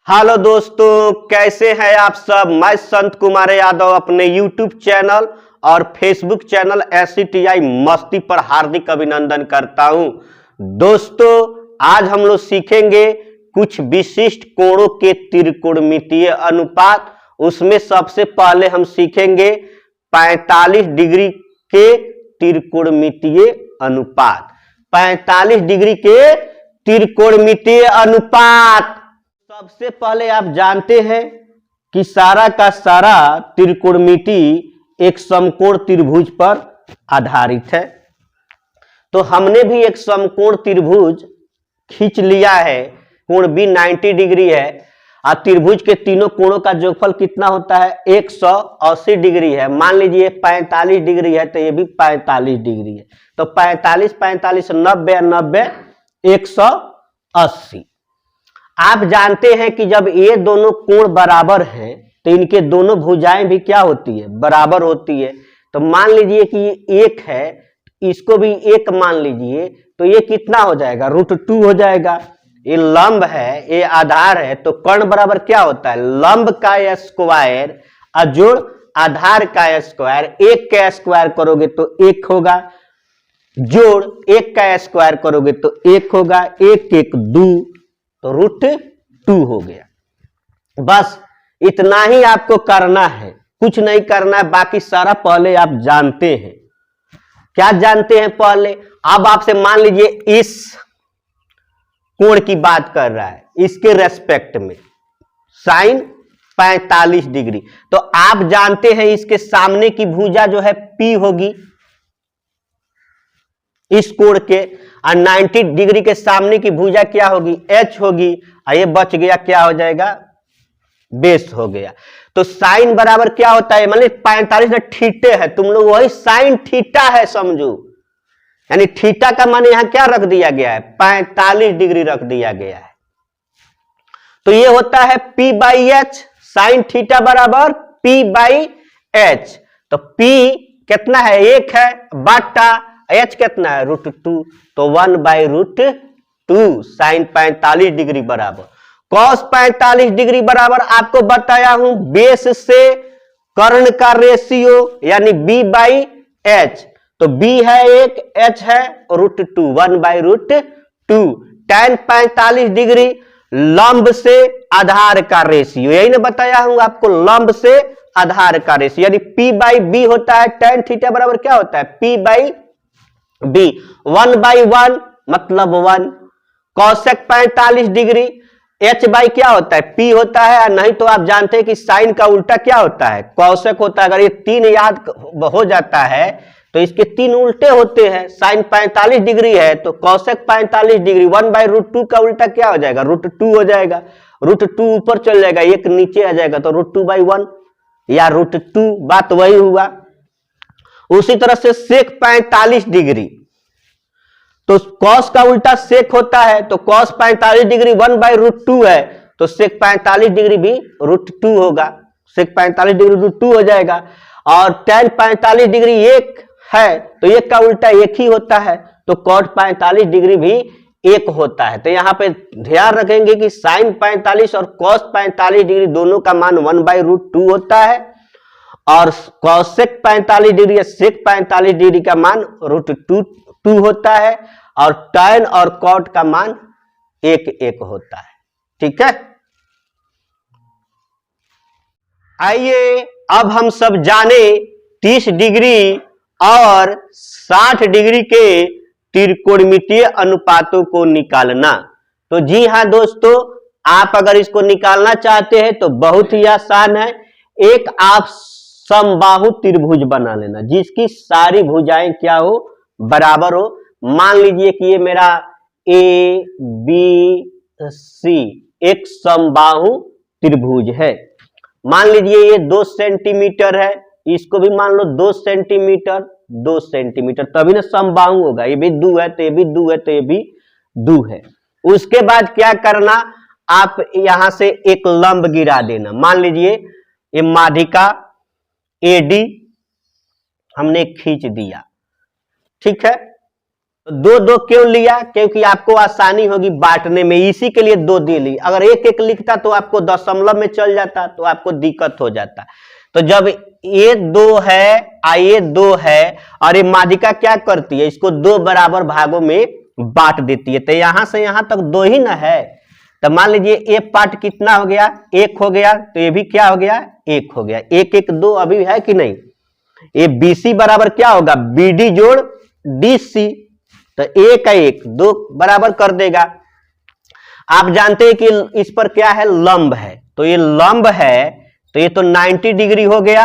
Hello दोस्तों, कैसे हैं आप सब। मैं संत कुमार यादव अपने यूट्यूब चैनल और फेसबुक चैनल SCTI मस्ती पर हार्दिक अभिनंदन करता हूं। दोस्तों, आज हम लोग सीखेंगे कुछ विशिष्ट कोणों के त्रिकोणमितीय अनुपात। उसमें सबसे पहले हम सीखेंगे 45 डिग्री के त्रिकोणमितीय अनुपात। 45 डिग्री के त्रिकोणमितीय अनुपात। सबसे पहले आप जानते हैं कि सारा का सारा त्रिकोणमिति एक समकोण त्रिभुज पर आधारित है। तो हमने भी एक समकोण त्रिभुज खींच लिया है। कोण भी 90 डिग्री है और त्रिभुज के तीनों कोणों का जोगफल कितना होता है, 180 डिग्री है। मान लीजिए 45 डिग्री है तो ये भी 45 डिग्री है। तो 45 45 90 90 180। आप जानते हैं कि जब ये दोनों कोण बराबर हैं तो इनके दोनों भुजाएं भी क्या होती है, बराबर होती है। तो मान लीजिए कि ये एक है, इसको भी एक मान लीजिए, तो ये कितना हो जाएगा, √2 हो जाएगा। ये लंब है, ये आधार है, तो कर्ण बराबर क्या होता है, लंब का स्क्वायर अजोड़ आधार का स्क्वायर। एक का स्क्वायर करोगे तो एक होगा, जोड़ एक का स्क्वायर करोगे तो एक होगा, एक एक दो, तो √2 हो गया। बस इतना ही आपको करना है, कुछ नहीं करना है, बाकी सारा पहले आप जानते हैं। क्या जानते हैं पहले? अब आपसे मान लीजिए इस कोण की बात कर रहा है, इसके रेस्पेक्ट में साइन 45 डिग्री। तो आप जानते हैं इसके सामने की भुजा जो है P होगी इस कोण के, और 90 डिग्री के सामने की भुजा क्या होगी, H होगी। और ये बच गया, क्या हो जाएगा, बेस हो गया। तो साइन बराबर क्या होता है, मतलब 45 थीटे है, तुम लोग वही साइन थीटा है समझो। यानी थीटा का मान यहां क्या रख दिया गया है, 45 डिग्री रख दिया गया है। तो ये होता है P/H, साइन थीटा बराबर P/H। तो P कितना है, 1 है, बाटा H कितना है, √2, तो 1/√2 साइन 45 डिग्री बराबर कॉस 45 डिग्री बराबर आपको बताया हूं बेस से कर्ण का रेशियो यानी B/H। तो B है 1, H है √2, 1/√2। tan 45 डिग्री लंब से आधार का रेशियो, यही ना बताया हूं आपको, लंब से आधार का रेशियो यानी P/B होता है। tan थीटा बराबर क्या होता है, P/B, 1/1 मतलब 1। कौशक 45 डिग्री H बाई क्या होता है, P होता है। नहीं तो आप जानते हैं कि साइन का उल्टा क्या होता है, कौशक होता है। अगर ये 3 याद हो जाता है तो इसके 3 उल्टे होते हैं। साइन 45 डिग्री है तो कौशक 45 डिग्री, 1/√2 का उल्टा क्या हो जाएगा, √2 हो जाएगा। √2 ऊपर चल जाएगा, एक नीचे आ जाएगा, तो √2/1 या √2, बात वही हुआ। उसी तरह से सेक 45 डिग्री, तो कॉस का उल्टा सेक होता है, तो कॉस 45 डिग्री 1/√2 है, तो सेक 45 डिग्री भी √2 होगा। सेक 45 डिग्री √2 हो जाएगा। और tan 45 डिग्री 1 है तो 1 का उल्टा 1 ही होता है, तो कॉट 45 डिग्री भी 1 होता है। तो यहां पे ध्यान रखेंगे कि साइन 45 और कॉस 45 डिग्री दोनों का मान 1/√2 होता है, और कौशेक 45 डिग्री या सेक 45 डिग्री का मान √2 होता है, और tan और कॉट का मान 1 होता है। ठीक है, आइए अब हम सब जाने 30 डिग्री और 60 डिग्री के त्रिकोणमितीय अनुपातों को निकालना। तो जी हाँ दोस्तों, आप अगर इसको निकालना चाहते हैं तो बहुत ही आसान है। एक आप समबाहु त्रिभुज बना लेना जिसकी सारी भुजाएं क्या हो, बराबर हो। मान लीजिए कि ये मेरा ABC एक समबाहु त्रिभुज है। मान लीजिए ये 2 सेंटीमीटर है, इसको भी मान लो 2 सेंटीमीटर 2 सेंटीमीटर, तभी ना समबाहु होगा। ये भी 2 है तो ये भी 2 है तो ये भी 2 है। उसके बाद क्या करना, आप यहां से एक लंब गिरा देना। मान लीजिए ये माध्यिका AD हमने खींच दिया, ठीक है। दो दो क्यों लिया? क्योंकि आपको आसानी होगी बांटने में, इसी के लिए दो दे ली। अगर एक एक लिखता तो आपको दशमलव में चल जाता, तो आपको दिक्कत हो जाता। तो जब ये दो है, ये दो है, और ये माध्यिका क्या करती है, इसको दो बराबर भागों में बांट देती है। तो यहां से यहां तक दो ही ना है, तो मान लीजिए ये पार्ट कितना हो गया, एक हो गया, तो ये भी क्या हो गया, एक हो गया। एक एक दो अभी है कि नहीं। ये BC बराबर क्या होगा, BD जोड़ DC, तो एक का एक दो बराबर कर देगा। आप जानते हैं कि इस पर क्या है, लंब है, तो ये लंब है, तो ये तो 90 डिग्री हो गया।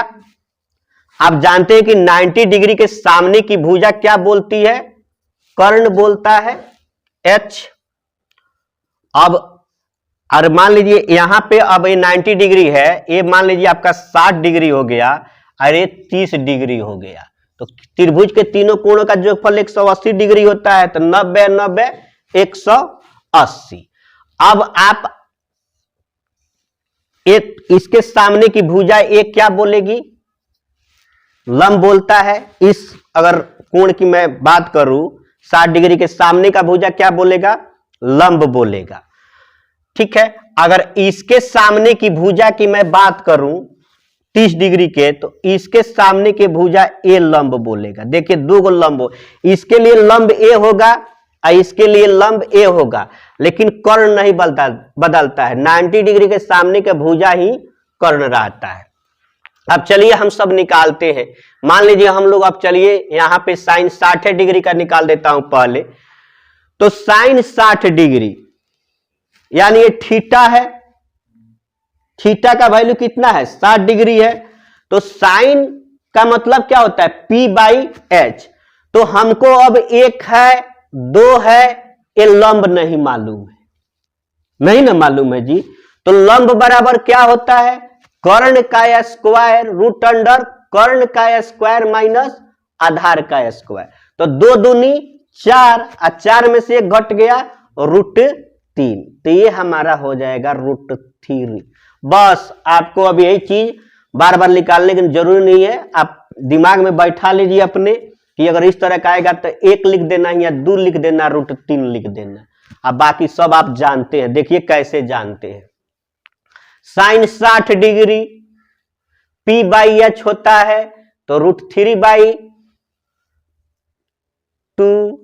आप जानते हैं कि 90 डिग्री के सामने की भुजा क्या बोलती है, कर्ण बोलता है, H। अब और मान लीजिए यहां पे अब ये 90 डिग्री है, ये मान लीजिए आपका 60 डिग्री हो गया, और ये 30 डिग्री हो गया। तो त्रिभुज के तीनों कोणों का जोगफल 180 डिग्री होता है, तो 90 90 180। अब आप एक इसके सामने की भुजा एक क्या बोलेगी, लंब बोलता है। इस अगर कोण की मैं बात करूं 60 डिग्री के सामने का भुजा क्या बोलेगा, लंब बोलेगा। ठीक है, अगर इसके सामने की भुजा की मैं बात करूं 30 डिग्री के, तो इसके सामने के भुजा ए लंब बोलेगा। देखिए दो गो लंब, इसके लिए लंब ए होगा और इसके लिए लंब ए होगा, लेकिन कर्ण नहीं बदलता है। 90 डिग्री के सामने के भुजा ही कर्ण रहता है। अब चलिए हम सब निकालते हैं। मान लीजिए हम लोग, अब चलिए यहां पे साइन 60 डिग्री का निकाल देता हूं पहले। तो साइन 60 डिग्री यानी ये थीटा है, थीटा का वैल्यू कितना है, 60 डिग्री है। तो साइन का मतलब क्या होता है, P/H। तो हमको अब एक है, दो है, ये लंब नहीं मालूम है, नहीं ना मालूम है जी। तो लंब बराबर क्या होता है, कर्ण का स्क्वायर रूट अंडर कर्ण का स्क्वायर माइनस आधार का स्क्वायर। तो दो दूनी 4, और 4 में से एक घट गया, √3, तो ये हमारा हो जाएगा √3। बस आपको अब यही चीज बार बार निकालने की जरूरी नहीं है, आप दिमाग में बैठा लीजिए अपने कि अगर इस तरह का आएगा तो 1 लिख देना या 2 लिख देना, √3 लिख देना। अब बाकी सब आप जानते हैं, देखिए कैसे जानते हैं। साइन 60 डिग्री P/H होता है, तो √3/2।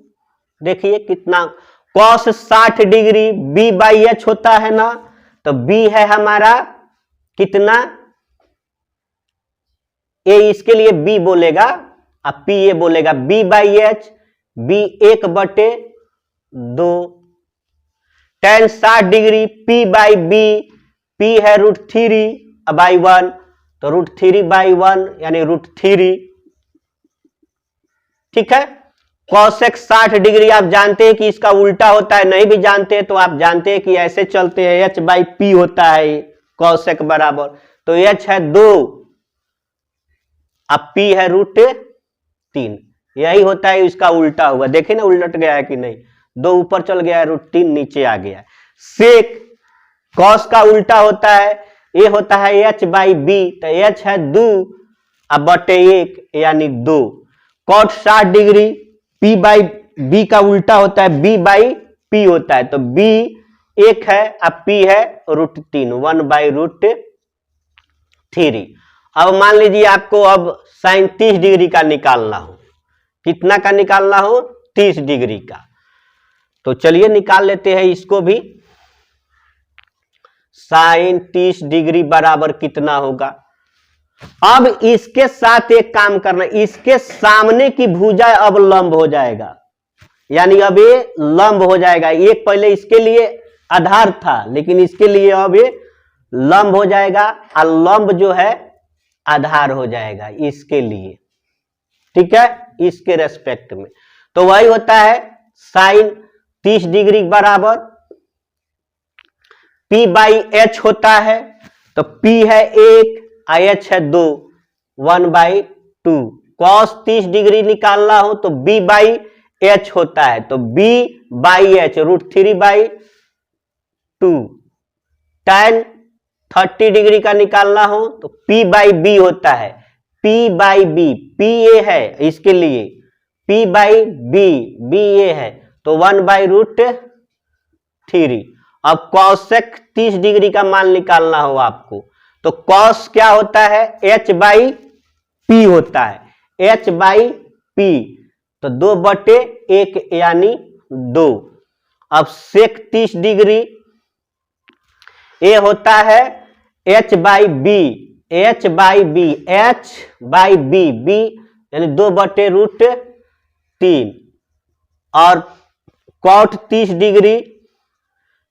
देखिए कितना, cos 60 डिग्री B/H होता है ना, तो B है हमारा कितना, ए इसके लिए B बोलेगा, अब P ये बोलेगा B/H, B 1/2। tan 60 degree P/B, P है √3/1, तो √3/1 यानी √3। ठीक है, cosec 60 डिग्री आप जानते हैं कि इसका उल्टा होता है, नहीं भी जानते हैं तो आप जानते हैं कि ऐसे चलते हैं, H/P होता है cosec बराबर। तो H है 2, अब P है √3, यही होता है, इसका उल्टा हुआ। देखे ना उलट गया है कि नहीं, 2 ऊपर चल गया है, √3 नीचे आ गया। सेक cos का उल्टा होता है, ये होता है H/B, तो H है 2 अब बटे 1 यानी 2। cot 60 डिग्री P/B का उल्टा होता है, B/P होता है, तो B 1 है, अब P है √3, 1/√3। अब मान लीजिए आपको अब साइन 30 डिग्री का निकालना हो, कितना का निकालना हो, 30 डिग्री का। तो चलिए निकाल लेते हैं इसको भी। साइन 30 डिग्री बराबर कितना होगा, अब इसके साथ एक काम करना, इसके सामने की भुजा अब लंब हो जाएगा, यानी अब ये लंब हो जाएगा। एक पहले इसके लिए आधार था, लेकिन इसके लिए अब ये लंब हो जाएगा, और लंब जो है आधार हो जाएगा इसके लिए। ठीक है, इसके रेस्पेक्ट में। तो वही होता है साइन 30 डिग्री बराबर P/H होता है, तो P है 1, H है 2, 1/2। cos 30 डिग्री निकालना हो तो B/H होता है, तो B/H √3/2। tan 30 डिग्री का निकालना हो तो P/B होता है, P/B, P ये है इसके लिए, P बाई बी, बी ये है तो 1/√3। अब कॉसेक 30 डिग्री का मान निकालना हो आपको, तो कॉस क्या होता है, H/P होता है, H/P, तो 2/1 यानी 2। अब सेक 30 डिग्री ये होता है H/B, H/B, H/B, B यानी 2/√3। और कॉट 30 डिग्री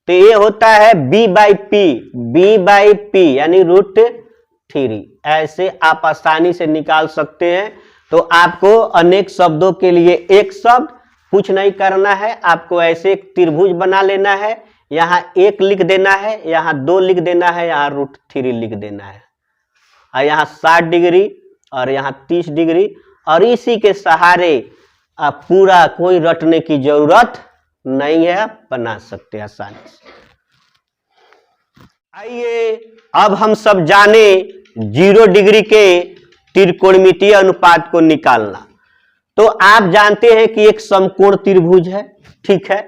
तो ये होता है B/P, B/P यानी √3। ऐसे आप आसानी से निकाल सकते हैं। तो आपको अनेक शब्दों के लिए एक शब्द कुछ नहीं करना है, आपको ऐसे एक त्रिभुज बना लेना है, यहाँ 1 लिख देना है, यहाँ 2 लिख देना है, यहाँ √3 लिख देना है, और यहाँ 60 डिग्री और यहाँ 30 डिग्री, और इसी के सहारे आप पूरा कोई रटने की जरूरत नहीं है, आप बना सकते हैं आसानी से। आइए अब हम सब जाने 0 डिग्री के त्रिकोणमितीय अनुपात को निकालना। तो आप जानते हैं कि एक समकोण त्रिभुज है, ठीक है।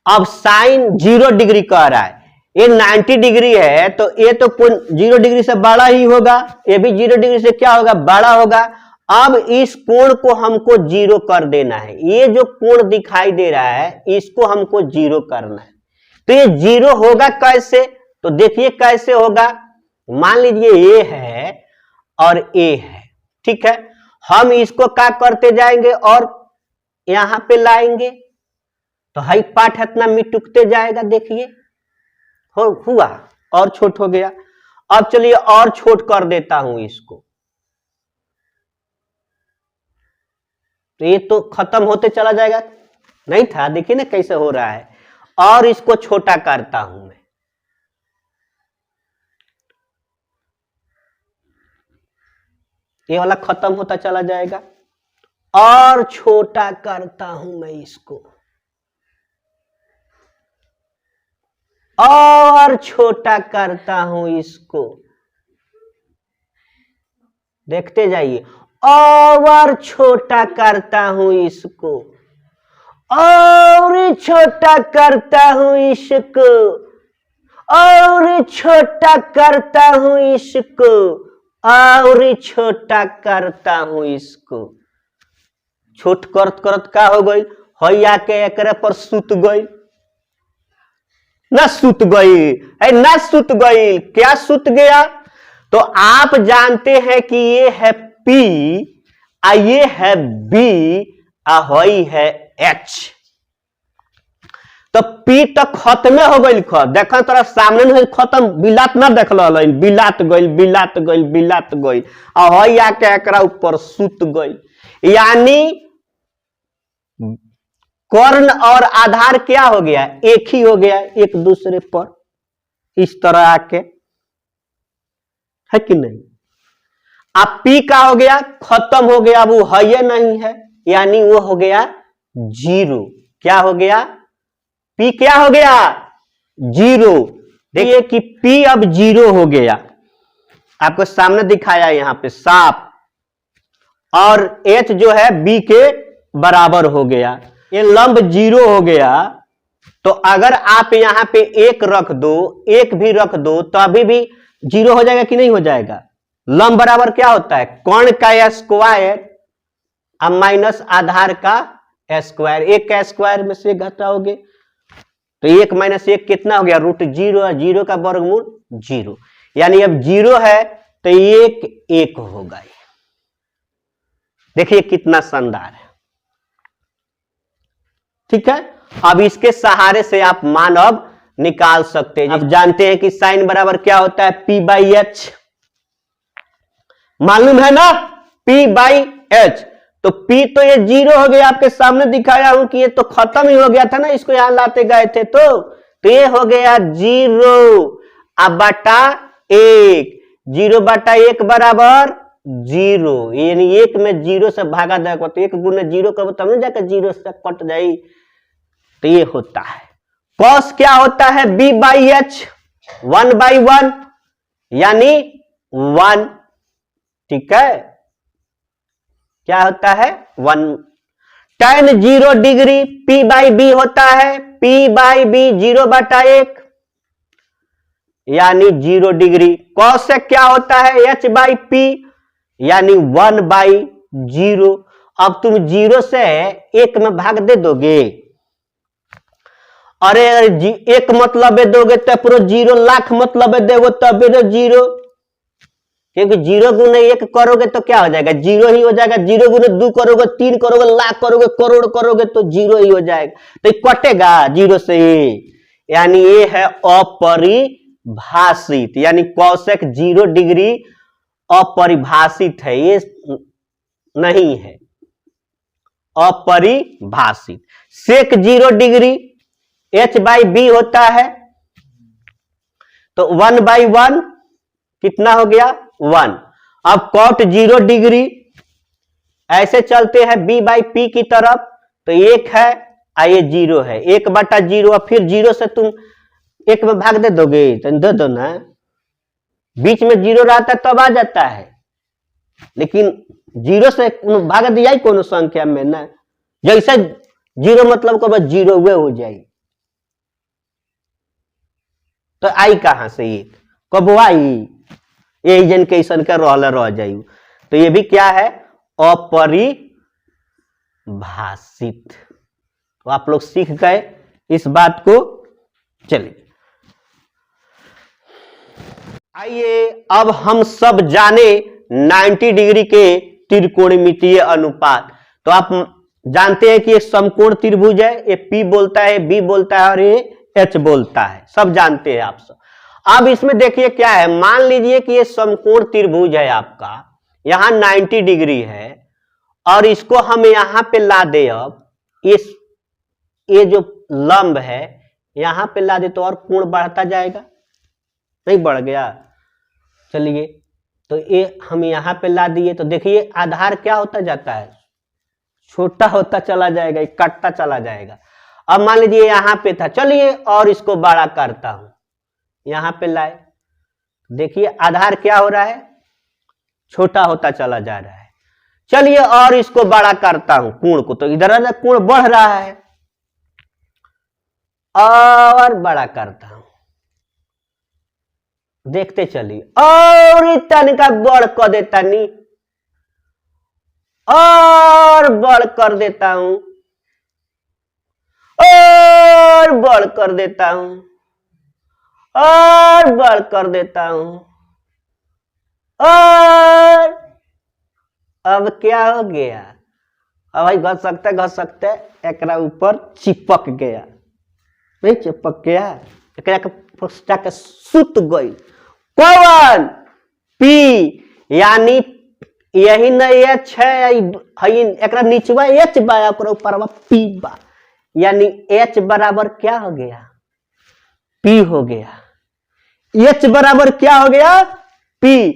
अब साइन 0 डिग्री कह रहा है, ये 90 डिग्री है, तो ये तो 0 डिग्री से बड़ा ही होगा, ये भी 0 डिग्री से क्या होगा, बड़ा होगा। अब इस कोण को हमको 0 कर देना है, ये जो कोण दिखाई दे रहा है इसको हमको 0 करना है। तो ये 0 होगा कैसे, तो देखिए कैसे होगा। मान लीजिए ये है और ये है, ठीक है। हम इसको क्या करते जाएंगे और यहां पे लाएंगे, तो हाई पाठ इतना मिटुकते जाएगा, देखिए हुआ और छोट हो गया। अब चलिए और छोट कर देता हूं इसको, तो ये तो खत्म होते चला जाएगा, नहीं था, देखिए ना कैसे हो रहा है। और इसको छोटा करता हूं मैं, ये वाला खत्म होता चला जाएगा, और छोटा करता हूं मैं इसको, और छोटा करता हूं इसको, देखते जाइए, और छोटा करता हूं इसको, और छोटा करता हूं इसको, और छोटा करता हूं इसको, और छोटा करता हूं इसको। छोट करत करत का हो गई, हैया के एकरे पर सुत गई, न सुत गई, न सुत गई, क्या सुत गया। तो आप जानते हैं कि ये है P, ये है B, हई है H। तो P तो खत्मे हो गई, देख तोरा सामने नहीं खत्म, बिलात ना देख लो, बिलात गई, बिलात गई, बिलात गई, और हई आके एकरा ऊपर सुत गई। यानी कर्ण और आधार क्या हो गया, एक ही हो गया, एक दूसरे पर इस तरह आके, है कि नहीं। अब P का हो गया, खत्म हो गया, वो है ये नहीं है, यानी वो हो गया 0। क्या हो गया, P क्या हो गया, 0। देखिए कि P अब 0 हो गया, आपको सामने दिखाया यहां पे साफ, और H जो है B के बराबर हो गया, ये लंब 0 हो गया। तो अगर आप यहां पे 1 रख दो, 1 भी रख दो, तो अभी भी 0 हो जाएगा कि नहीं हो जाएगा। लंब बराबर क्या होता है, कर्ण का स्क्वायर अब माइनस आधार का स्क्वायर, 1 का स्क्वायर में से घटाओगे तो 1 - 1 कितना हो गया, √0, 0 का वर्गमूल 0, यानी अब 0 है तो 1 1 होगा। देखिए कितना शानदार है, ठीक है। अब इसके सहारे से आप मान अब निकाल सकते हैं। अब जानते हैं कि साइन बराबर क्या होता है, P/H, मालूम है ना, P/H। तो P तो ये 0 हो गया, आपके सामने दिखाया हूं कि ये तो खत्म ही हो गया था ना, इसको यहां लाते गए थे, तो ये हो गया 0 अब बटा 1, 0/1 बराबर 0, यानी 1 में 0 से भागा देगा, तो 1 गुना 0 कब तब ना जाकर 0 से कट जाए, तो ये होता है। कॉस क्या होता है, B/H, 1/1 यानी 1, ठीक है, क्या होता है 1। tan 0 degree P by B होता है, P बाई बी 0/1 यानी 0 डिग्री। कॉसेक क्या होता है, H बाई पी यानी 1/0। अब तुम 0 से 1 में भाग दे दोगे, अरे एक मतलब दोगे तो पूरा 0 लाख मतलब दोगे तब 0, क्योंकि 0 गुने 1 करोगे तो क्या हो जाएगा, 0 ही हो जाएगा। 0 गुने 2 करोगे, 3 करोगे, लाख करोगे, करोड़ करोगे तो 0 ही हो जाएगा। तो ये कटेगा 0 से, यानी ये है अपरिभाषित, यानी कॉसेक 0 डिग्री अपरिभाषित है, ये नहीं है, अपरिभाषित। सेक 0 डिग्री H बाई बी होता है, तो 1/1 कितना हो गया, 1। अब कॉट 0 डिग्री, ऐसे चलते हैं B बाई पी की तरफ, तो 1 है, ये 0 है, 1/0। अब फिर 0 से तुम 1 में भाग दे दोगे तो दे दो ना, बीच में 0 रहता है तब आ जाता है, लेकिन 0 से भाग दिया ही कोनो संख्या में ना, जैसे 0 मतलब को बस 0 वे हो जाए, तो आई कहां से, एक कब आई, यही जन कैसन का रह जायु। तो ये भी क्या है, अपरिभाषित। तो आप लोग सीख गए इस बात को। चलिए आइए अब हम सब जाने 90 डिग्री के त्रिकोणमितीय अनुपात। तो आप जानते हैं कि ये समकोण त्रिभुज है, ये P बोलता है, B बोलता है और ये H बोलता है, सब जानते हैं आप सब। अब इसमें देखिए क्या है, मान लीजिए कि ये समकोण त्रिभुज है आपका, यहां 90 डिग्री है और इसको हम यहां पे ला दे, अब ये जो लंब है यहां पे ला दे तो और कोण बढ़ता जाएगा, नहीं बढ़ गया। चलिए तो ये हम यहां पे ला दिए तो देखिए आधार क्या होता जाता है, छोटा होता चला जाएगा, कटता चला जाएगा। अब मान लीजिए यहां पे था, चलिए और इसको बड़ा करता हूं, यहां पे लाए, देखिए आधार क्या हो रहा है, छोटा होता चला जा रहा है। चलिए और इसको बड़ा करता हूं कोण को, तो इधर कोण बढ़ रहा है, और बड़ा करता हूं, देखते चलिए, और तनिका बड़ कर देता नी, और बड़ कर देता हूं, और बड़ कर देता हूं, और बड़ कर देता हूं, और अब क्या हो गया, अब भाई घसकते एकरा ऊपर चिपक गया, नहीं चिपक गया, एकरा के सुत गई कौन, P, यानी यही न H है, एकरा नीचवा H बा, ओकरा ऊपरवा P बा, यानी H बराबर क्या हो गया, P हो गया। H बराबर क्या हो गया, P।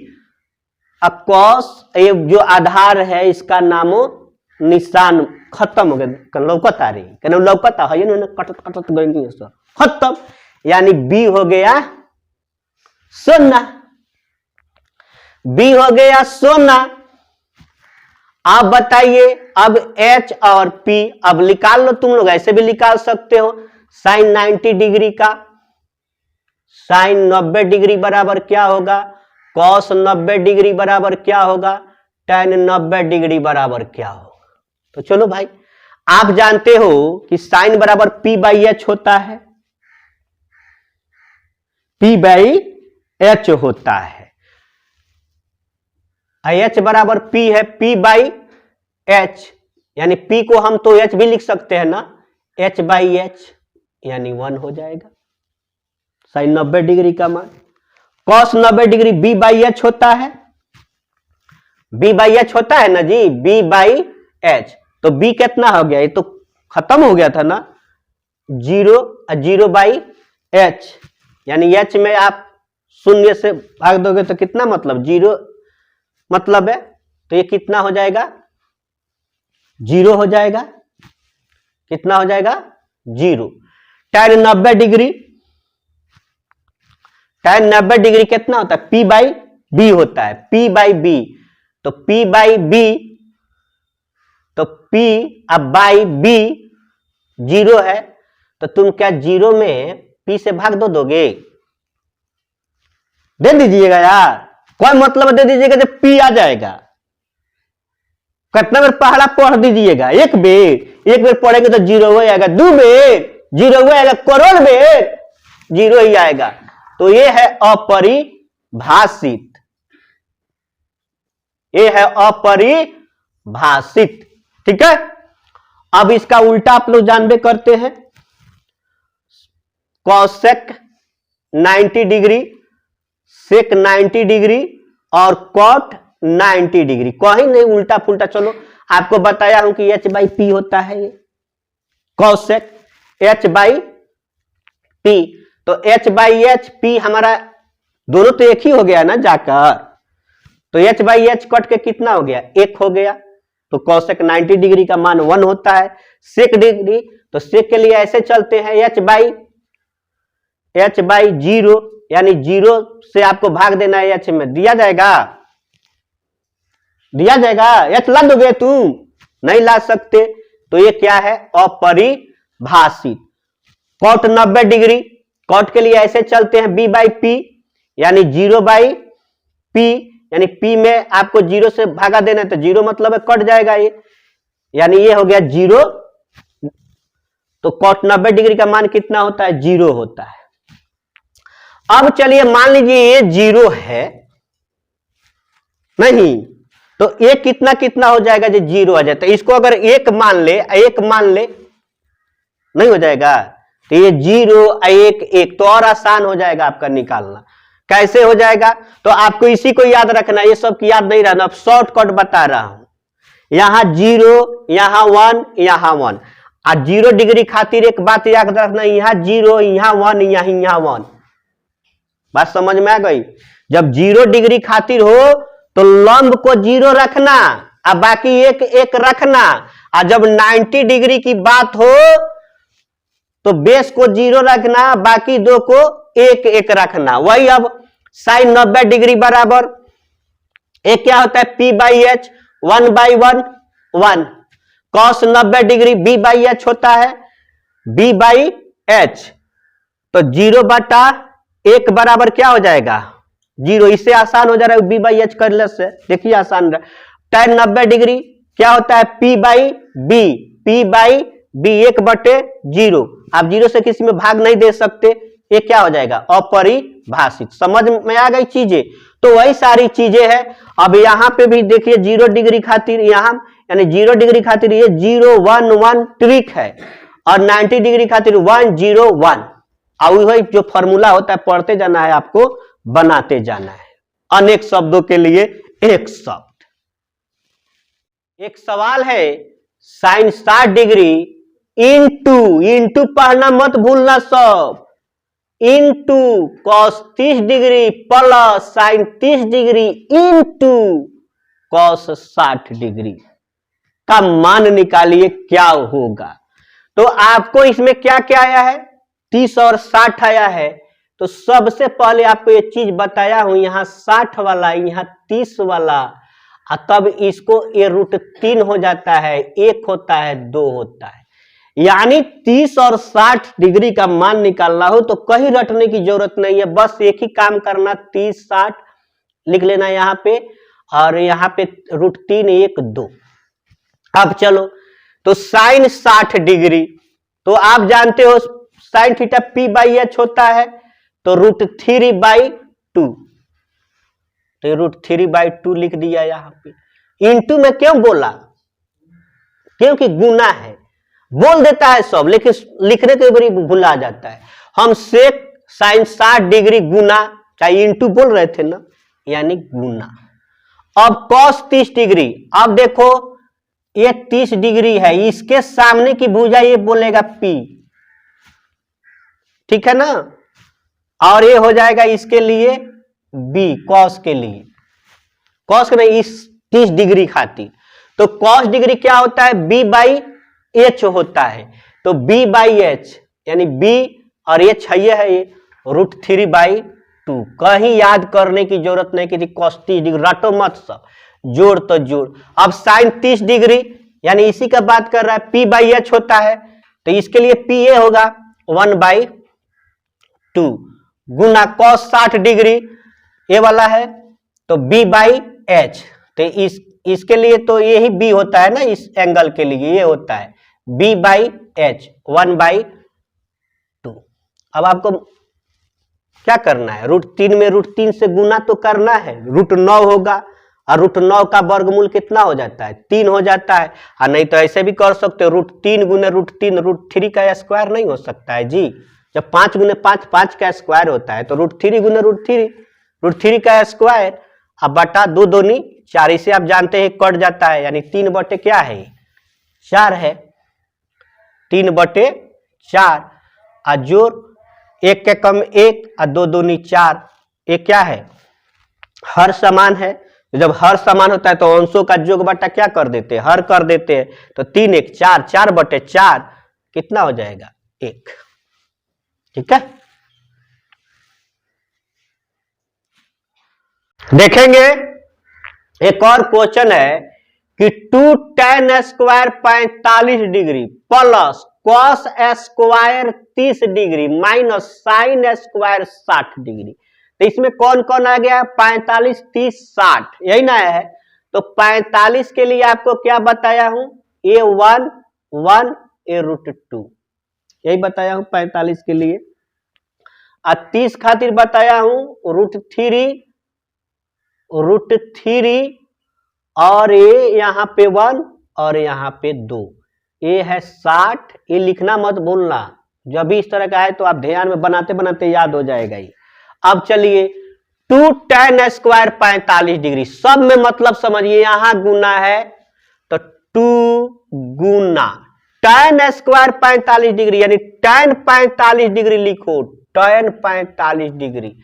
अब कॉस, ये जो आधार है इसका नामो निशान खत्म हो गया, लौकता रही, कहना लौकता है ना, कटत कटत गई खत्म, यानी B हो गया सोना, B हो गया सोना। आप बताइए, अब H और P अब निकाल लो, तुम लोग ऐसे भी निकाल सकते हो, साइन 90 डिग्री का साइन 90 डिग्री बराबर क्या होगा, कॉस 90 डिग्री बराबर क्या होगा, tan 90 डिग्री बराबर क्या होगा। तो चलो भाई, आप जानते हो कि साइन बराबर P बाई H होता है, P बाई H होता है, H बराबर P है, P बाई H, यानी P को हम तो H भी लिख सकते हैं ना, H बाई H यानी 1 हो जाएगा साइन 90 डिग्री का मान। Cos 90 degree B by H होता है, B बाई H होता है ना जी, B बाई H, तो B कितना हो गया, ये तो खत्म हो गया था ना, 0 बाई H, यानी H में आप शून्य से भाग दोगे तो कितना मतलब 0 मतलब है, तो ये कितना हो जाएगा, 0 हो जाएगा, कितना हो जाएगा 0। tan 90 डिग्री, tan 90 डिग्री कितना होता है, P बाई B होता है, P बाई B, तो P बाई B तो P अब बाई B 0 है, तो तुम क्या 0 में P से भाग दोगे? दे दीजिएगा यार, कोई मतलब दे दीजिएगा जब P आ जाएगा। कितना बार पहला पढ़ दीजिएगा? एक बेर पढ़ेंगे तो 0 हो आएगा, 2 बेर 0 हो आएगा, करोड़ बेर 0 ही आएगा। तो ये है अपरिभाषित, ये है अपरिभाषित। ठीक है, अब इसका उल्टा आप लोग जानबे करते हैं, कॉसेक 90 डिग्री, सेक 90 डिग्री और कॉट 90 डिग्री। कहीं नहीं उल्टा पुल्टा, चलो आपको बताया हूं कि H बाई पी होता है ये कॉसेक H बाई पी। तो H बाई H P हमारा दोनों तो एक ही हो गया ना जाकर, तो H बाई H कट के कितना हो गया? 1 हो गया। तो कॉसेक 90 डिग्री का मान 1 होता है। सेक डिग्री, तो सेक के लिए ऐसे चलते हैं, H बाई 0, यानी 0 से आपको भाग देना है H में, दिया जाएगा H ला दोगे तुम? नहीं ला सकते। तो ये क्या है? अपरिभाषित। कॉट 90 डिग्री, कॉट के लिए ऐसे चलते हैं, B बाई P, यानी 0 बाई P, यानी P में आपको 0 से भागा देना है, तो 0 मतलब है कट जाएगा ये, यानी ये हो गया 0। तो कॉट 90 डिग्री का मान कितना होता है? 0 होता है। अब चलिए मान लीजिए ये 0 है नहीं, तो ये कितना कितना हो जाएगा? जो 0 आ जाता है, इसको अगर 1 मान ले नहीं हो जाएगा, तो ये 0 1 1, तो और आसान हो जाएगा आपका निकालना। कैसे हो जाएगा? तो आपको इसी को याद रखना, ये सब की याद नहीं रहना, अब शॉर्टकट बता रहा हूं। यहां 0, यहां 1, यहां 1, और 0 डिग्री खातिर एक बात याद रखना, यहां 0, यहां 1, यहां 1। बात समझ में आ गई? जब 0 डिग्री खातिर हो तो लंब को 0 रखना और बाकी एक एक रखना, और जब 90 डिग्री की बात हो तो बेस को 0 रखना, बाकी दो को एक एक रखना। वही अब साइन 90 डिग्री बराबर एक क्या होता है? P by H, 1 by 1 1। Cos 90 degree B by H होता है, B बाई H। तो 0 बटा 1 बराबर क्या हो जाएगा? 0। इससे आसान हो जा रहा है B बाई H करने से, देखिए आसान रहा। tan 90 डिग्री क्या होता है? P बाई B 1 बटे 0। आप 0 से किसी में भाग नहीं दे सकते, ये क्या हो जाएगा? अपरिभाषित। समझ में आ गई चीजें? तो वही सारी चीजें हैं। अब यहां पे भी देखिए 0 डिग्री खातिर, यहां यानी 0 डिग्री खातिर ये 0 1 1 ट्रिक है, और 90 डिग्री खातिर 1 0 1। और वही जो फॉर्मूला होता है पढ़ते जाना है, आपको बनाते जाना है। अनेक शब्दों के लिए एक शब्द। एक सवाल है, साइन 60 डिग्री इंटू पढ़ना मत भूलना सब, into cos 30 degree plus sign 30 degree into cos 60 degree का मान निकालिए, क्या होगा? तो आपको इसमें क्या क्या आया है? 30 और 60 आया है। तो सबसे पहले आपको ये चीज बताया हूं, यहां 60 वाला, यहां 30 वाला, और तब इसको ये √3 हो जाता है, 1 होता है, 2 होता है। यानी 30 और 60 डिग्री का मान निकालना हो तो कहीं रटने की जरूरत नहीं है, बस एक ही काम करना, 30 60 लिख लेना यहां पे, और यहां पे √3 1 2। अब चलो, तो साइन 60 डिग्री, तो आप जानते हो sine theta P by H होता है, तो √3 बाई 2, तो √3 बाई 2 लिख दिया यहां पे। इंटू में क्यों बोला? क्योंकि गुना है, बोल देता है सब, लेकिन लिखने के बड़ी भुला जाता है। हम सेक साइन 60 डिग्री गुना, चाहे इंटू बोल रहे थे ना, यानी गुना। अब कॉस 30 डिग्री, अब देखो ये 30 डिग्री है, इसके सामने की भुजा ये बोलेगा P, ठीक है ना, और ये हो जाएगा इसके लिए B, कॉस के लिए, कॉस के नहीं, इस 30 डिग्री खातिर। तो कॉस डिग्री क्या होता है? B बाई H होता है, तो B बाई H यानी B और H है ये √3 बाई 2। कहीं याद करने की जरूरत नहीं कि कॉस 30 डिग्री, रटो मत सब, जोड़ तो जोड़। अब साइन 30 डिग्री, यानी इसी का बात कर रहा है, P बाई एच होता है, तो इसके लिए पी ए होगा 1/2 गुना cos 60 डिग्री ये वाला है, तो B बाई एच, तो इसके लिए तो यही B होता है ना, इस एंगल के लिए ये होता है B बाई एच 1/2। अब आपको क्या करना है, √3 में √3 से गुना तो करना है, √9 होगा, और √9 का वर्गमूल कितना हो जाता है, 3 हो जाता है। और नहीं तो ऐसे भी कर सकते हो, √3 गुने √3 √3 का स्क्वायर नहीं हो सकता है जी, जब 5 गुने 5 5 का स्क्वायर होता है, तो √3 गुने √3 का स्क्वायर, अब बटा 2 दूनी 4, इसे आप जानते हैं कट जाता है, यानी 3 बटे क्या है 4 है, 3/4, और जोड़ 1 के कम 1 और 2 दूनी 4, ये क्या है हर समान है। जब हर समान होता है तो अंशों का जोग बटा क्या कर देते हैं, हर कर देते हैं, तो 3 1 4, 4/4 कितना हो जाएगा 1। ठीक है, देखेंगे एक और क्वेश्चन है कि 2 tan square 45 degree plus cos square 30 degree minus sin square 60 degree, तो इसमें कौन कौन आ गया, 45 30 60, यही ना है। तो 45 के लिए आपको क्या बताया हूं, A1 1 A √2, यही बताया हूं 45 के लिए। और 30 खातिर बताया हूं √3 और ये यहां पे 1 और यहां पे 2, ये है 60, ये लिखना मत भूलना, जब भी इस तरह का है तो आप ध्यान में बनाते बनाते याद हो जाएगा ये। अब चलिए 2 tan स्क्वायर 45 डिग्री, सब में मतलब समझिए, यहां गुना है तो 2 गुना tan स्क्वायर 45 डिग्री, यानी tan 45 डिग्री लिखो, tan 45 डिग्री,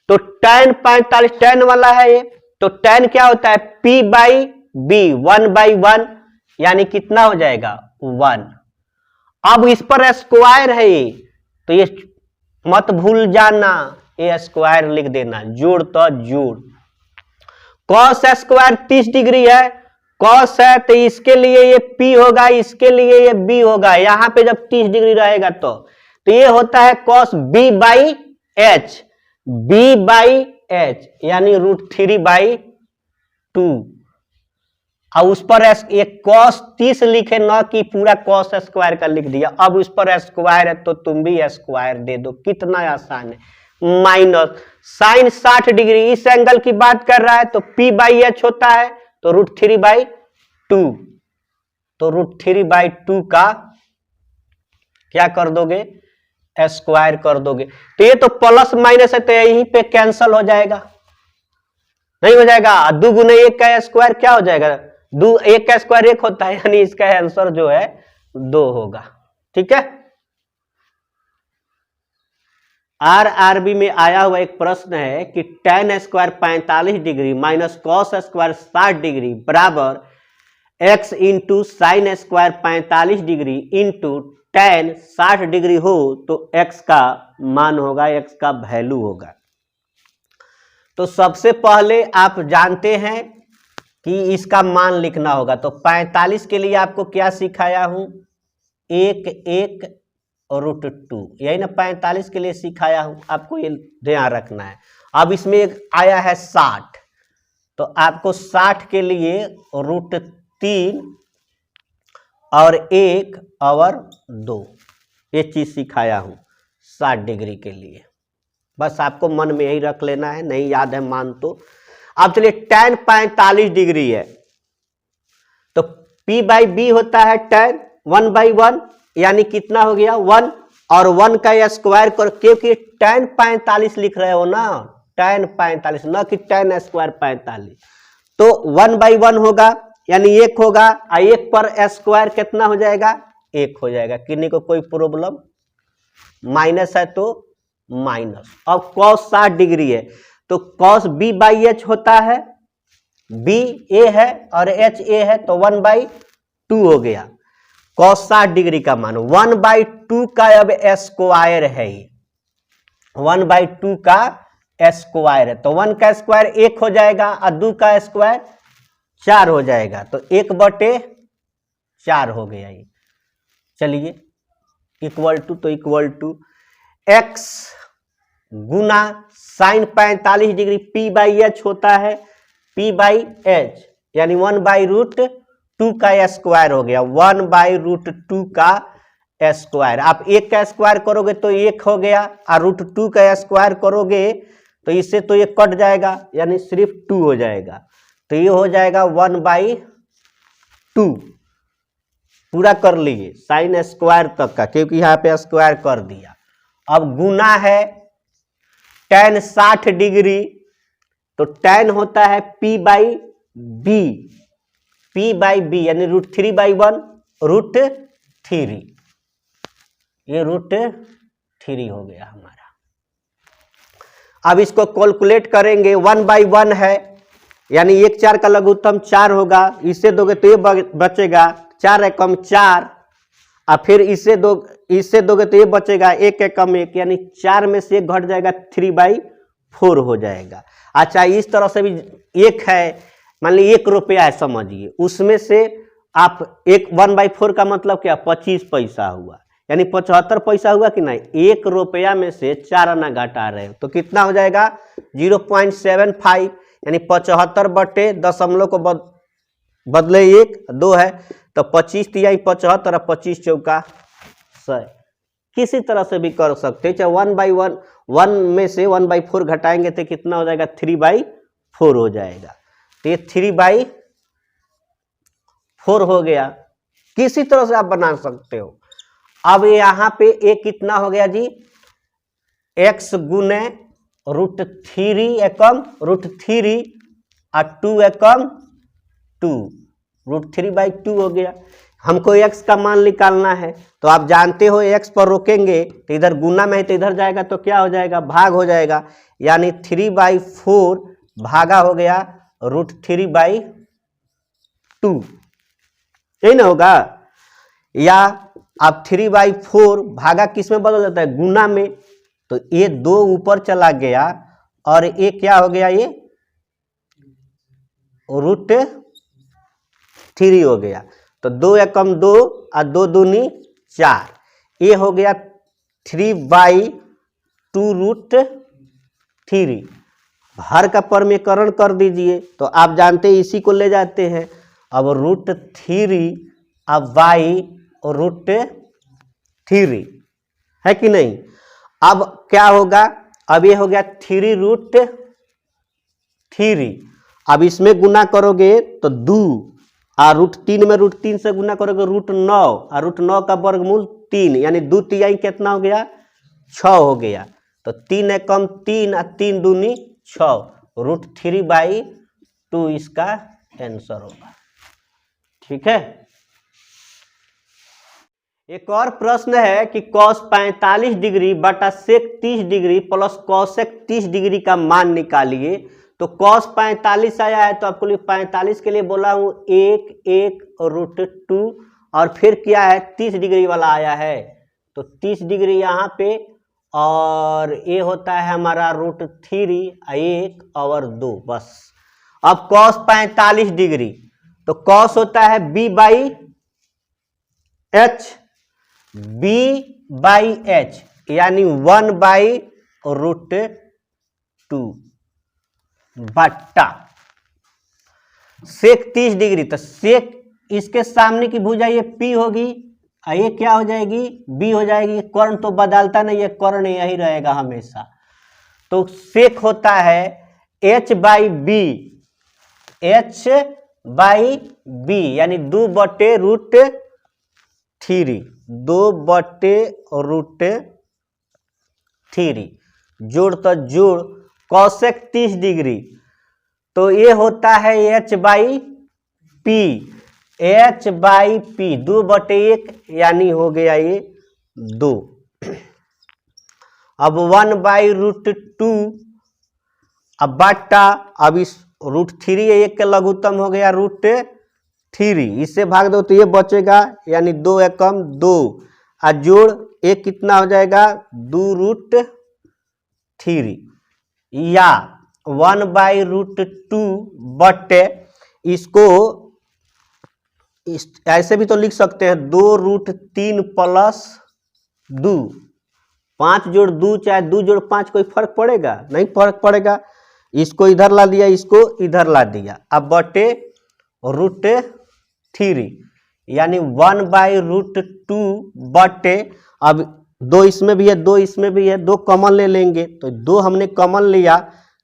तो tan 45 tan वाला है ये, तो tan क्या होता है P बाई B 1/1, यानी कितना हो जाएगा 1। अब इस पर स्क्वायर है ये, तो ये मत भूल जाना, ये स्क्वायर लिख देना, जोड़ तो जोड़। cos स्क्वायर 30 डिग्री है, cos है तो इसके लिए ये P होगा, इसके लिए ये B होगा, यहां पे जब 30 डिग्री रहेगा तो ये होता है cos B by H, B by H यानी √3/2, और उस पर एक cos 30 लिखे न कि पूरा cos स्क्वायर का लिख दिया, अब उस पर स्क्वायर है तो तुम भी स्क्वायर दे दो, कितना आसान है। माइनस sin 60 डिग्री, इस एंगल की बात कर रहा है तो P बाई एच होता है, तो √3/2, तो √3/2 का क्या कर दोगे स्क्वायर कर दोगे, तो ये तो प्लस माइनस है तो यहीं पे कैंसल हो जाएगा, नहीं हो जाएगा। 2 गुने 1 का स्क्वायर क्या हो जाएगा, 1 का स्क्वायर 1 होता है, यानी इसका आंसर जो है 2 होगा। ठीक है, RRB में आया हुआ एक प्रश्न है कि tan square 45 degree minus cos square 60 degree बराबर x into sine square 45 degree into tan 60 degree हो तो x का मान होगा, x का वैल्यू होगा। तो सबसे पहले आप जानते हैं कि इसका मान लिखना होगा, तो 45 के लिए आपको क्या सिखाया हूं, 1 1 और √2, यही ना 45 के लिए सिखाया हूं, आपको ये ध्यान रखना है। अब इसमें एक आया है 60, तो आपको 60 के लिए √3 और 1 और 2 ये चीज सिखाया हूं 60 डिग्री के लिए, बस आपको मन में यही रख लेना है, नहीं याद है मान तो। अब चलिए tan 45 डिग्री है तो P बाई B होता है tan 1/1, यानी कितना हो गया 1, और 1 का स्क्वायर कर, क्योंकि tan 45 लिख रहे हो ना, tan 45 न कि tan स्क्वायर 45, तो 1/1 होगा यानी 1 होगा, और 1 पर स्क्वायर कितना हो जाएगा 1 हो जाएगा, किन्हीं को कोई प्रॉब्लम, माइनस है तो माइनस। अब cos 60 डिग्री है तो cos B बाई एच होता है, B A है और H A है, तो 1/2 हो गया। cos 60 डिग्री का मान 1/2 का अब स्क्वायर है, 1/2 का स्क्वायर है, तो 1 का स्क्वायर 1 हो जाएगा और 2 का स्क्वायर 4 हो जाएगा, तो 1/4 4 हो गया ये। चलिए इक्वल टू, तो इक्वल टू x गुना sine 45 degree p by H होता है, p बाई एच यानी 1/√2 का स्क्वायर हो गया, 1/√2 का स्क्वायर। आप 1 का स्क्वायर करोगे तो 1 हो गया, और √2 का स्क्वायर करोगे तो इससे तो ये कट जाएगा, यानी सिर्फ 2 हो जाएगा। तो ये हो जाएगा 1/2। पूरा कर लिए साइन स्क्वायर तक का, क्योंकि यहाँ पे स्क्वायर कर दिया। अब गुना है tan 60 डिग्री, तो tan होता है p by B, p by B यानी √3/1, √3, ये √3 हो गया हमारा। अब इसको कैलकुलेट करेंगे, 1/1 है यानी 1 4 का लघुत्तम 4 होगा, इससे दोगे तो ये बचेगा 4 एकम 4, और फिर इससे दोगे तो ये बचेगा 1 एकम 1, यानी 4 में से 1 घट जाएगा, 3/4 हो जाएगा। अच्छा इस तरह से भी एक है, मान लीजिए 1 रुपया है समझिए, उसमें से आप 1/4 का मतलब क्या, 25 पैसा हुआ, यानी 75 पैसा हुआ कि नहीं। 1 रुपया में से 4 आना घटा रहे हो तो कितना हो जाएगा 0.75, यानी 75 बटे दशमलव को बदले 1 2 है, तो 25 तिहाई 75 और 25 चौका 100। किसी तरह से भी कर सकते हैं, चाहे 1/1 में से 1/4 घटाएंगे तो कितना हो जाएगा 3/4 हो जाएगा। तो ये 3/4 हो गया, किसी तरह से आप बना सकते हो। अब यहां पे एक कितना हो गया जी, x गुने √3 एकम √3 और 2 एकम 2, √3/2 हो गया। हमको x का मान निकालना है, तो आप जानते हो x पर रोकेंगे तो इधर गुना में है तो इधर जाएगा तो क्या हो जाएगा, भाग हो जाएगा, यानी 3/4 भागा हो गया √3/2, यही ना होगा। या अब 3/4 भागा किस में बदल जाता है, गुना में, तो ये 2 ऊपर चला गया और ये क्या हो गया, ये √3 हो गया। तो 2 एकम 2 और 2 दूनी 4, ये हो गया 3/2√3। हर का परमीकरण कर दीजिए, तो आप जानते हैं इसी को ले जाते हैं। अब √3 अब बाई √3 है कि नहीं। अब क्या होगा, अब ये हो गया 3√3, अब इसमें गुना करोगे तो 2, और √3 में √3 से गुना करोगे √9, और √9 का वर्गमूल 3, यानी 2 तिहाई कितना हो गया 6 हो गया। तो 3 एकम 3 और 3 दूनी 6, √3/2 इसका आंसर होगा। ठीक है। एक और प्रश्न है कि cos 45 डिग्री बटा sec 30 degree plus cosec 30 degree का मान निकालिए। तो cos 45 आया है, तो आपको 45 के लिए बोला हूं 1 √2, और फिर क्या है 30 डिग्री वाला आया है, तो 30 डिग्री यहाँ पे, और ये होता है हमारा √3 1 और 2 बस। अब cos 45 डिग्री, तो cos होता है b/h, b/h यानी 1/√2 बट्टा sec 30 डिग्री, तो sec इसके सामने की भुजा ये p होगी, ये क्या हो जाएगी b हो जाएगी। कर्ण तो बदलता नहीं है, कर्ण यही रहेगा हमेशा। तो sec होता है h/b, h/b यानी 2/√3, 2/√3 जोड़ तो जोड़ cosec 30 डिग्री, तो ये होता है h/p, h/p 2/1 यानी हो गया ये 2। अब 1/√2 अब बट्टा, अब इस √3 1 के लघुत्तम हो गया √3, इससे भाग दो तो ये बचेगा, यानी 2 एकम 2, और जोड़ एक कितना हो जाएगा 2√3, या 1/√2 बटे इसको ऐसे भी तो लिख सकते हैं 2√3 प्लस 2, 5 जोड़ 2 चाहे 2 जोड़ 5 कोई फर्क पड़ेगा? नहीं फर्क पड़ेगा। इसको इधर ला दिया, इसको इधर ला दिया, अब बटे √3 यानी 1/√2 बटे, अब 2 इसमें भी है 2 इसमें भी है, 2 कॉमन ले लेंगे, तो 2 हमने कॉमन लिया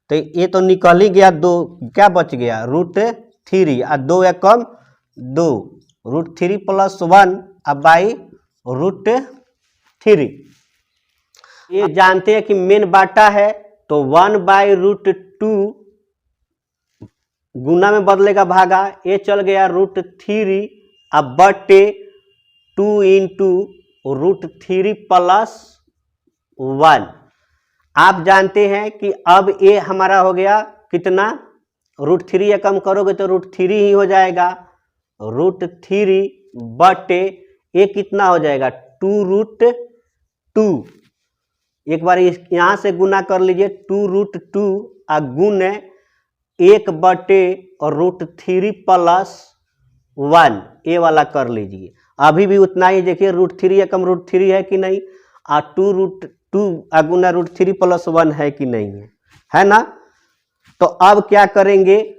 तो ये तो निकल ही गया, 2 क्या बच गया √3 और 2 या कम 2, √3 + 1 अब बाई √3। ये जानते हैं कि मेन बाटा है तो 1/√2 गुना में बदलेगा भागा, ये चल गया √3 अब बटे 2 × √3 + 1। आप जानते हैं कि अब ये हमारा हो गया कितना, √3 या कम करोगे तो √3 ही हो जाएगा, √3 बटे ये कितना हो जाएगा 2√2। एक बार यहाँ से गुना कर लीजिए 2√2 और गुने 1 बटे √3 + 1, ये वाला कर लीजिए। अभी भी उतना ही देखिए √3 या कम √3 है कि नहीं, और 2√2 गुना √3 + 1 है कि नहीं है ना। तो अब क्या करेंगे,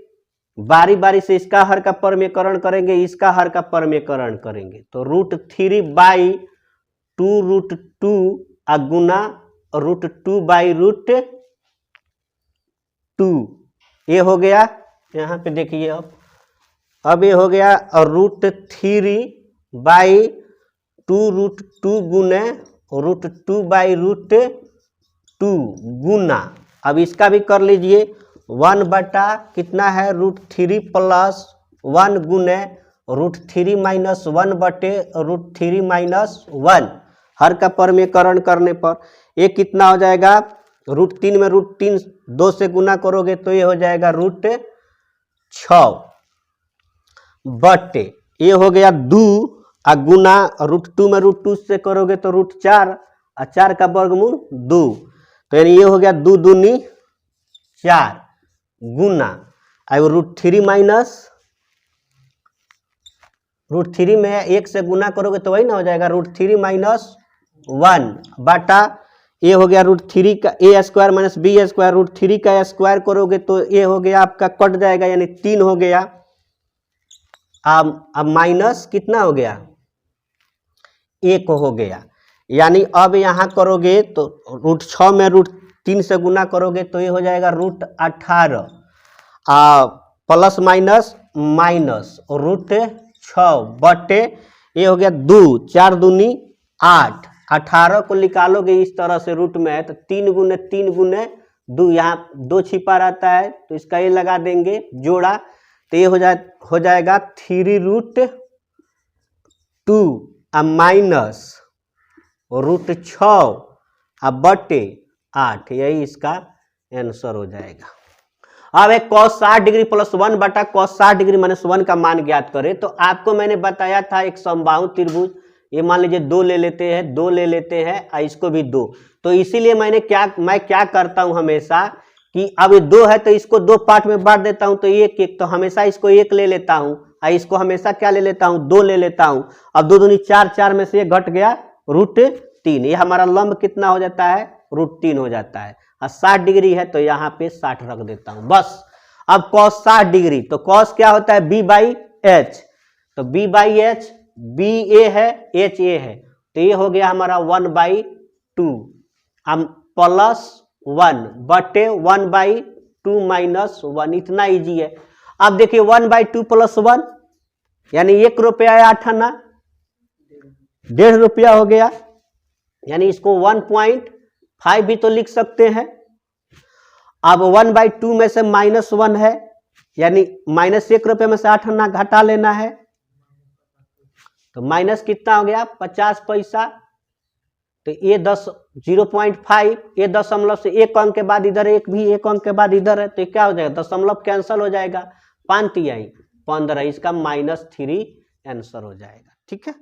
बारी बारी से इसका हर का परमीकरण करेंगे, इसका हर का परमीकरण करेंगे, तो √3/2√2 गुना √2/√2 ये हो गया। यहाँ पे देखिए अब ये हो गया और √3/2√2 गुने √2/√2 गुना, अब इसका भी कर लीजिए 1 बटा कितना है √3 + 1 गुने √3 - 1 बटे √3 - 1, हर का परमीकरण करने पर ये कितना हो जाएगा, √3 में √3 2 से गुना करोगे तो ये हो जाएगा √6 बटे ये हो गया 2 गुना √2 में √2 से करोगे तो √4 और 4 का वर्गमूल 2, तो यानी ये हो गया 2 दूनी 4 गुना, अब √3 में 1 से गुना करोगे तो वही ना हो जाएगा √3 - 1 बटा ये हो गया √3 का a² - b², √3 का स्क्वायर करोगे तो ये हो गया आपका कट जाएगा यानी 3 हो गया। अब माइनस कितना हो गया 1 हो गया, यानी अब यहाँ करोगे तो √6 में √3 से गुना करोगे तो ये हो जाएगा √18 प्लस माइनस माइनस √6 बटे ये हो गया 2 4 दूनी 8, 18 को निकालोगे इस तरह से रूट में है तो 3 गुने 3 गुने 2, यहाँ 2 छिपा रहता है तो इसका ये लगा देंगे जोड़ा, तो ये हो जाएगा 3√2 माइनस √6 बटे 8, यही इसका आंसर हो जाएगा। अब एक cos 60 डिग्री + 1 बटा cos 60 डिग्री -1 का मान ज्ञात करें, तो आपको मैंने बताया था एक समबाहु त्रिभुज, ये मान लीजिए 2 ले लेते हैं और इसको भी 2, तो इसीलिए मैं क्या करता हूं हमेशा कि अब ये 2 है तो इसको 2 पार्ट में बांट देता हूं, तो एक तो हमेशा इसको 1 ले लेता हूं और इसको हमेशा क्या ले लेता हूं 2 ले लेता हूं। अब 2 दूनी 4, 4 में से 1 घट गया √3, ये हमारा लंब कितना हो जाता है √3 हो जाता है, और 60 डिग्री है तो यहाँ पे 60 रख देता हूं बस। अब cos 60 डिग्री, तो cos क्या होता है b/h, तो b/h ba है h a है, तो ये हो गया हमारा 1/2 प्लस 1 बटे 1/2 माइनस 1, इतना इजी है। अब देखिए 1/2 + 1 यानी 1 रुपया 8 आना, 1.5 रुपया हो गया, यानी इसको 1.5 भी तो लिख सकते हैं। अब 1/2 में से -1 है, यानी -1 रुपये में से 8 आना घटा लेना है, तो माइनस कितना हो गया 50 पैसा, तो ये 0.5, ये दशमलव से 1 अंक के बाद इधर 1 भी 1 अंक के बाद इधर है, तो क्या हो जाएगा दशमलव कैंसिल हो जाएगा, 5 × 3 = 15, इसका -3 आंसर हो जाएगा। ठीक है।